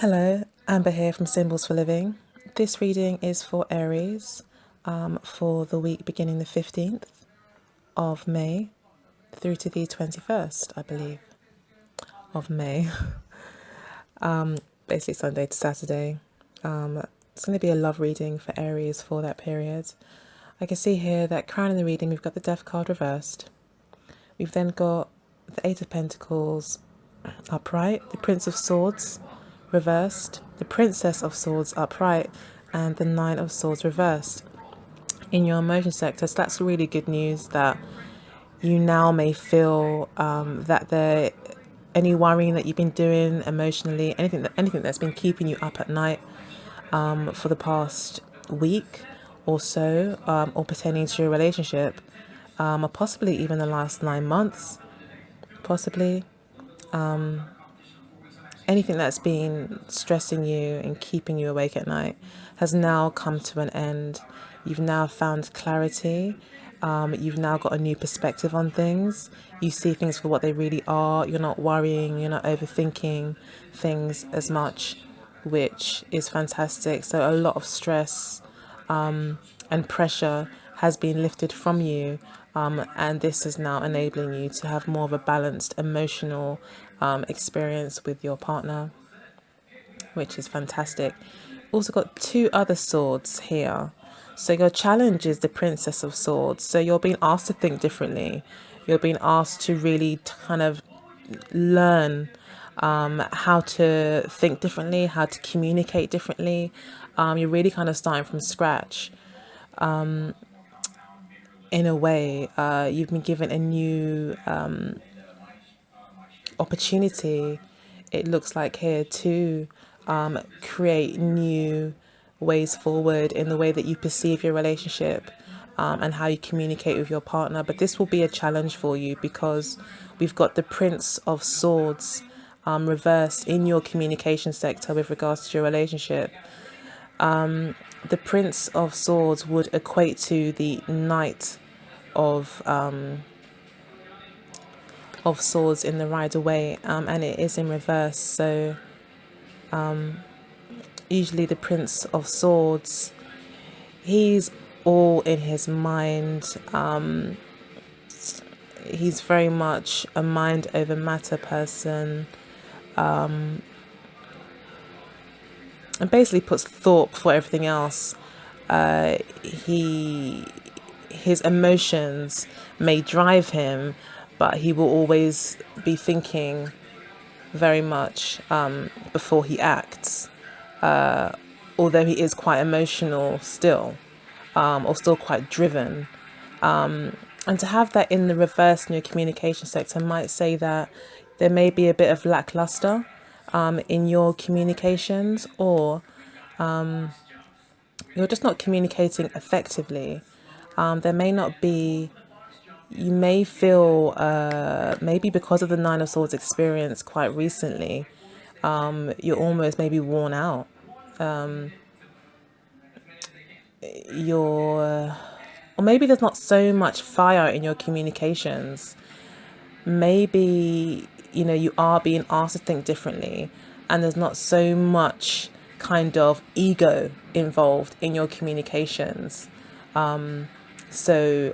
Hello, Amber here from Symbols for Living. This reading is for Aries for the week beginning the 15th of May through to the 21st, I believe, of May. Basically Sunday to Saturday. It's going to be a love reading for Aries for that period. I can see here that crowning the reading, we've got the Death card reversed. We've then got the Eight of Pentacles upright, the Prince of Swords reversed, the Princess of Swords upright, and the Nine of Swords reversed in your emotion sector. So that's really good news that you now may feel that there any worrying that you've been doing emotionally, anything that's been keeping you up at night for the past week or so, or pertaining to your relationship, or possibly even the last 9 months, possibly. Anything that's been stressing you and keeping you awake at night has now come to an end. You've now found clarity. You've now got a new perspective on things. You see things for what they really are. You're not worrying. You're not overthinking things as much, which is fantastic. So a lot of stress and pressure has been lifted from you, and this is now enabling you to have more of a balanced emotional experience with your partner, which is fantastic. Also got two other swords here. So your challenge is the Princess of Swords. So you're being asked to think differently. You're being asked to really kind of learn how to think differently, how to communicate differently. You're really kind of starting from scratch. In a way, you've been given a new opportunity, it looks like here, to create new ways forward in the way that you perceive your relationship, and how you communicate with your partner. But this will be a challenge for you because we've got the Prince of Swords reversed in your communication sector with regards to your relationship. The Prince of Swords would equate to the Knight of Swords in the Rider Waite, and it is in reverse. So usually the Prince of Swords, he's all in his mind. He's very much a mind over matter person, and basically puts thought before everything else. His emotions may drive him, but he will always be thinking very much before he acts. Although he is quite emotional still, or still quite driven. And to have that in the reverse in your communication sector might say that there may be a bit of lackluster in your communications, or you're just not communicating effectively. There may not be, you may feel, maybe because of the Nine of Swords experience quite recently, you're almost maybe worn out. Or maybe there's not so much fire in your communications. Maybe, you are being asked to think differently, and there's not so much kind of ego involved in your communications. So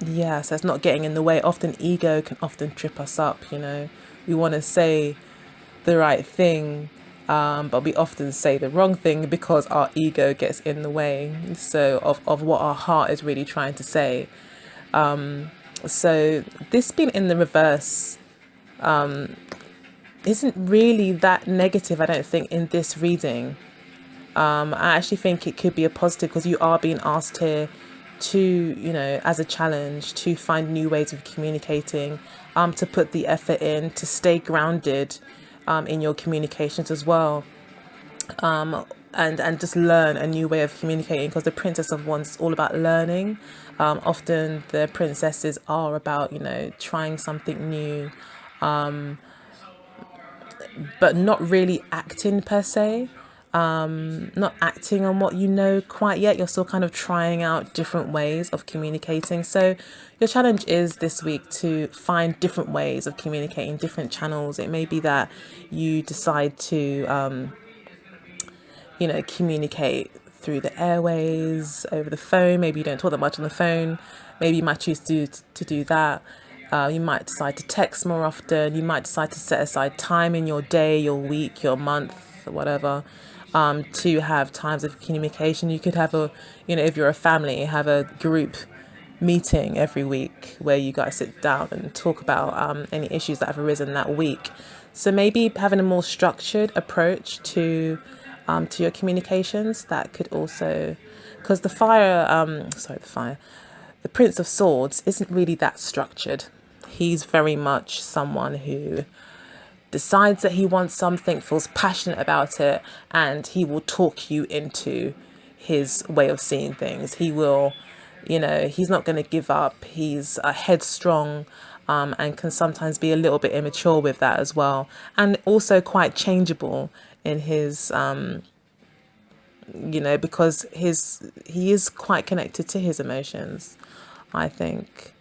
it's not getting in the way. Often ego can often trip us up. We want to say the right thing, but we often say the wrong thing because our ego gets in the way, so of what our heart is really trying to say. So this being in the reverse isn't really that negative, I don't think, in this reading. I actually think it could be a positive because you are being asked here to, as a challenge, to find new ways of communicating, to put the effort in, to stay grounded in your communications as well, and just learn a new way of communicating, because the Princess of Wands is all about learning. Often the princesses are about, trying something new, but not really acting per se. not acting on what you know quite yet. You're still kind of trying out different ways of communicating. So your challenge is this week to find different ways of communicating, different channels. It may be that you decide to, communicate through the airways, over the phone. Maybe you don't talk that much on the phone. Maybe you might choose to do that. You might decide to text more often. You might decide to set aside time in your day, your week, your month, whatever, to have times of communication. You could have if you're a family, have a group meeting every week where you guys sit down and talk about any issues that have arisen that week. So maybe having a more structured approach to your communications, that could also, because the Prince of Swords isn't really that structured. He's very much someone who decides that he wants something, feels passionate about it, and he will talk you into his way of seeing things. He will, he's not going to give up. He's headstrong, and can sometimes be a little bit immature with that as well. And also quite changeable in his, because he is quite connected to his emotions, I think.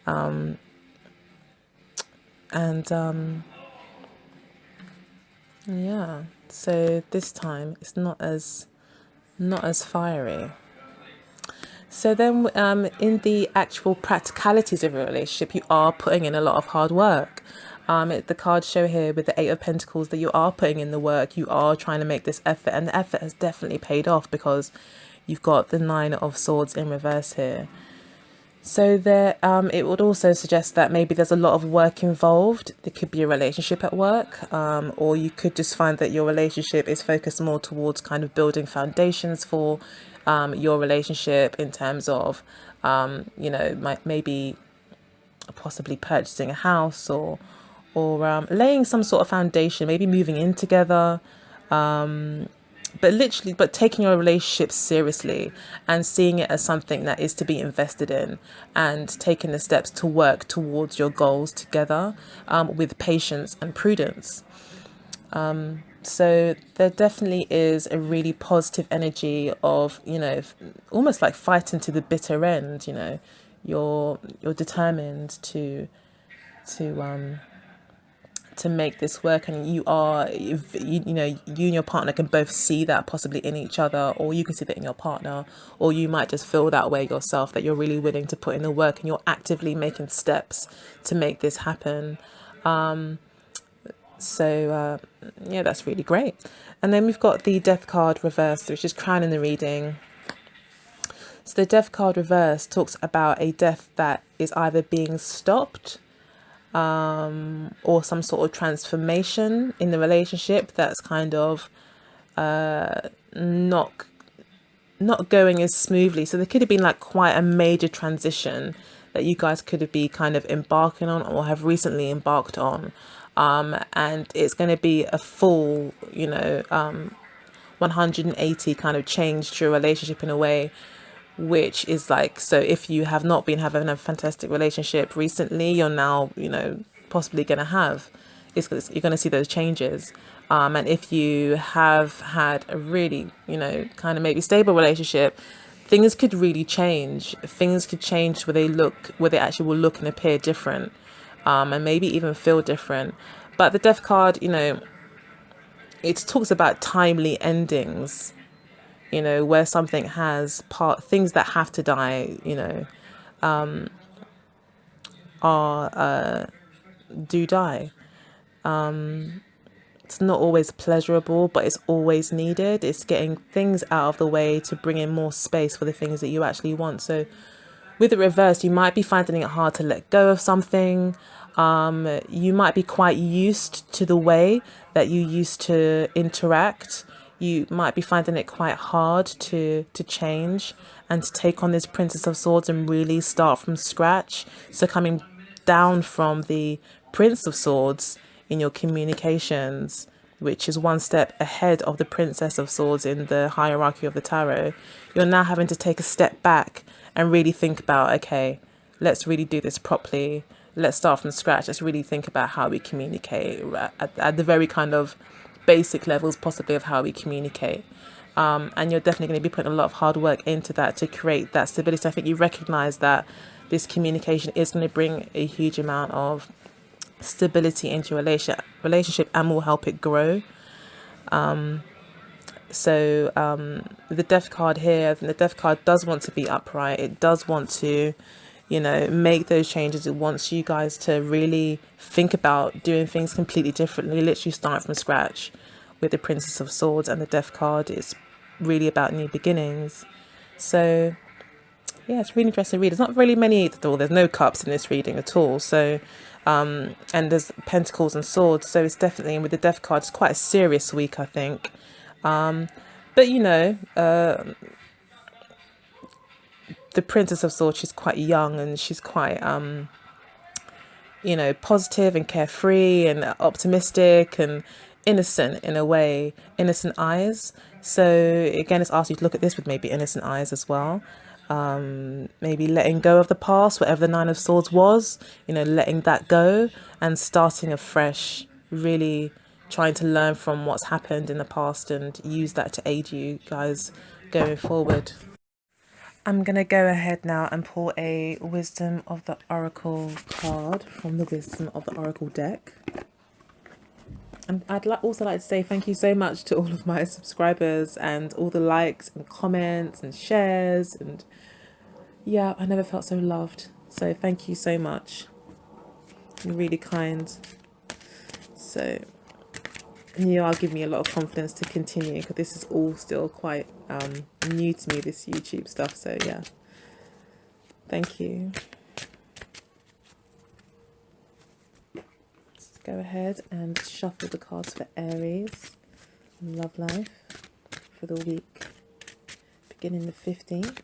And yeah, so this time it's not as fiery. So then, in the actual practicalities of a relationship, you are putting in a lot of hard work. The cards show here with the Eight of Pentacles that you are putting in the work. You are trying to make this effort, and the effort has definitely paid off because you've got the Nine of Swords in reverse here. So there, it would also suggest that maybe there's a lot of work involved. There could be a relationship at work, or you could just find that your relationship is focused more towards kind of building foundations for your relationship in terms of, maybe possibly purchasing a house or laying some sort of foundation, maybe moving in together. But taking your relationship seriously and seeing it as something that is to be invested in, and taking the steps to work towards your goals together, with patience and prudence. So there definitely is a really positive energy of, almost like fighting to the bitter end. You're determined to to make this work, and you and your partner can both see that possibly in each other, or you can see that in your partner, or you might just feel that way yourself, that you're really willing to put in the work and you're actively making steps to make this happen. Yeah, that's really great. And then we've got the Death card reversed, which is crowning the reading. So the Death card reversed talks about a death that is either being stopped, or some sort of transformation in the relationship that's kind of not going as smoothly. So there could have been like quite a major transition that you guys could have been kind of embarking on or have recently embarked on, and it's going to be a full 180 kind of change to your relationship in a way which is like, so if you have not been having a fantastic relationship recently, you're now, possibly going to have, you're going to see those changes. And if you have had a really, kind of maybe stable relationship, things could really change. Things could change where they actually will look and appear different, and maybe even feel different. But the Death card, it talks about timely endings, where something has things that have to die, do die. It's not always pleasurable, but it's always needed. It's getting things out of the way to bring in more space for the things that you actually want. So with the reverse, you might be finding it hard to let go of something. You might be quite used to the way that you used to interact. You might be finding it quite hard to change and to take on this Princess of Swords and really start from scratch. So coming down from the Prince of Swords in your communications, which is one step ahead of the Princess of Swords in the hierarchy of the tarot, you're now having to take a step back and really think about, okay, let's really do this properly. Let's start from scratch. Let's really think about how we communicate at the very kind of basic levels possibly of how we communicate. And you're definitely going to be putting a lot of hard work into that to create that stability. I think you recognize that this communication is going to bring a huge amount of stability into your relationship and will help it grow. So the death card here, I think the death card does want to be upright. It does want to, make those changes. It wants you guys to really think about doing things completely differently, literally start from scratch. With the Princess of Swords and the death card, it's really about new beginnings. So yeah, it's really interesting read. There's not really many at all. There's no cups in this reading at all. So and there's pentacles and swords. So it's definitely, and with the death card, it's quite a serious week, I think. But the Princess of Swords, she's quite young and she's quite positive and carefree and optimistic and innocent in a way, innocent eyes. So again, it's asked you to look at this with maybe innocent eyes as well. Maybe letting go of the past, whatever the Nine of Swords was, letting that go and starting afresh, really trying to learn from what's happened in the past and use that to aid you guys going forward. I'm going to go ahead now and pull a Wisdom of the Oracle card from the Wisdom of the Oracle deck. And I'd also like to say thank you so much to all of my subscribers and all the likes and comments and shares. And yeah, I never felt so loved. So thank you so much. You're really kind. So you are giving me a lot of confidence to continue, because this is all still quite new to me, this YouTube stuff. So yeah, thank you. Let's go ahead and shuffle the cards for Aries love life for the week beginning the 15th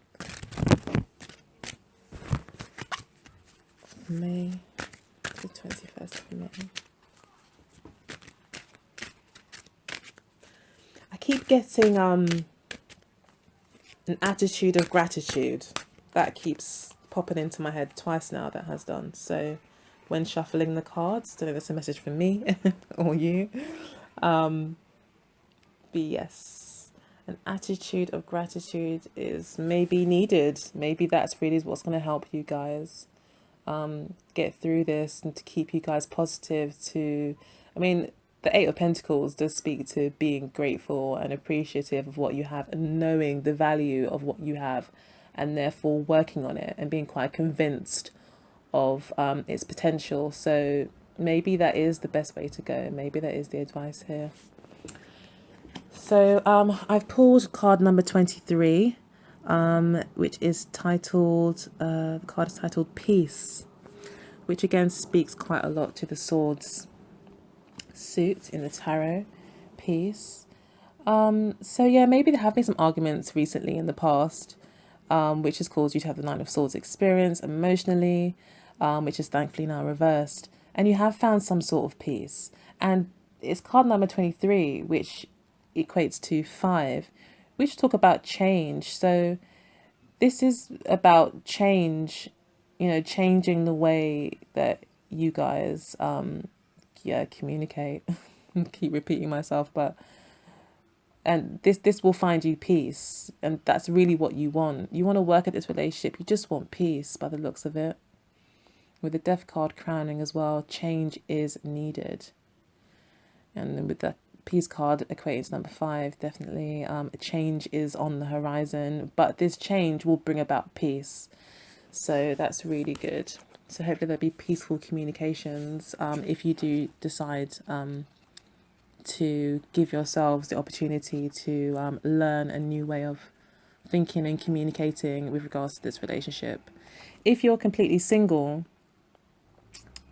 of May to 21st of May. I keep getting an attitude of gratitude. That keeps popping into my head twice now, that has done. So when shuffling the cards, don't know if it's a message from me or you. But yes, an attitude of gratitude is maybe needed. Maybe that's really what's going to help you guys get through this and to keep you guys positive. The Eight of Pentacles does speak to being grateful and appreciative of what you have and knowing the value of what you have, and therefore working on it and being quite convinced of its potential. So maybe that is the best way to go. Maybe that is the advice here. So I've pulled card number 23, which is titled, the card is titled Peace, which again speaks quite a lot to the Swords suit in the tarot, peace. So yeah, maybe there have been some arguments recently in the past, which has caused you to have the Nine of Swords experience emotionally, which is thankfully now reversed, and you have found some sort of peace. And it's card number 23, which equates to 5, which talk about change. So this is about change, changing the way that you guys communicate. Keep repeating myself, but and this will find you peace, and that's really what you want. You want to work at this relationship, you just want peace by the looks of it. With the Death card crowning as well, change is needed. And then with the Peace card equating to number 5, definitely a change is on the horizon, but this change will bring about peace. So that's really good. So hopefully there'll be peaceful communications if you do decide to give yourselves the opportunity to learn a new way of thinking and communicating with regards to this relationship. If you're completely single,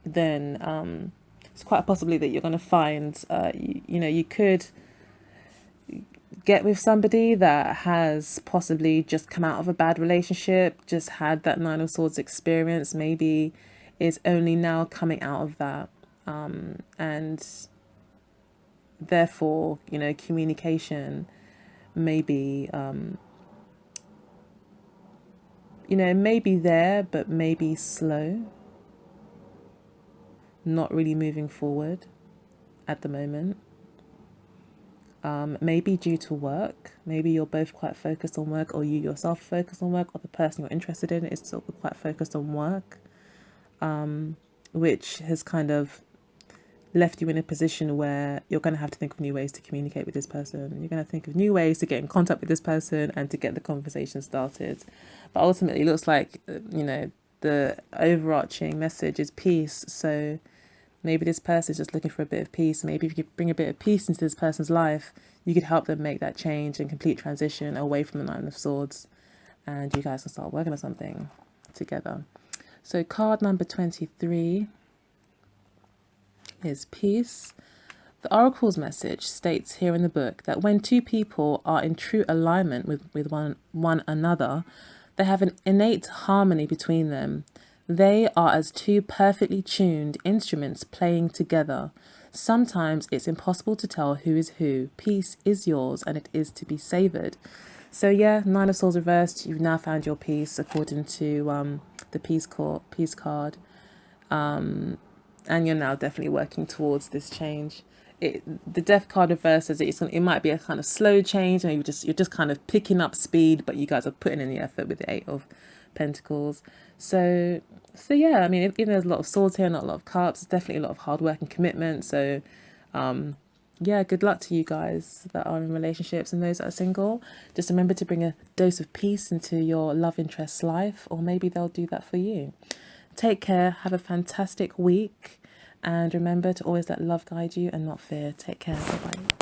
then it's quite possibly that you're going to find, you could get with somebody that has possibly just come out of a bad relationship, just had that Nine of Swords experience, maybe is only now coming out of that. And therefore, communication maybe, maybe there, but maybe slow, not really moving forward at the moment. Maybe due to work. Maybe you're both quite focused on work, or you yourself are focused on work, or the person you're interested in is sort of quite focused on work, which has kind of left you in a position where you're going to have to think of new ways to communicate with this person. You're going to think of new ways to get in contact with this person and to get the conversation started. But ultimately, it looks like, the overarching message is peace. So maybe this person is just looking for a bit of peace. Maybe if you could bring a bit of peace into this person's life, you could help them make that change and complete transition away from the Nine of Swords. And you guys can start working on something together. So card number 23 is peace. The oracle's message states here in the book that when two people are in true alignment with one another, they have an innate harmony between them. They are as two perfectly tuned instruments playing together. Sometimes it's impossible to tell who is who. Peace is yours and it is to be savoured. So yeah, Nine of Swords reversed. You've now found your peace according to the peace card. And you're now definitely working towards this change. The Death card reverse says it might be a kind of slow change, and you're just kind of picking up speed, but you guys are putting in the effort with the Eight of Pentacles. So yeah, I mean, even there's a lot of swords here, not a lot of cups, definitely a lot of hard work and commitment. So yeah, good luck to you guys that are in relationships and those that are single. Just remember to bring a dose of peace into your love interest's life, or maybe they'll do that for you. Take care, have a fantastic week, and remember to always let love guide you and not fear. Take care, bye-bye.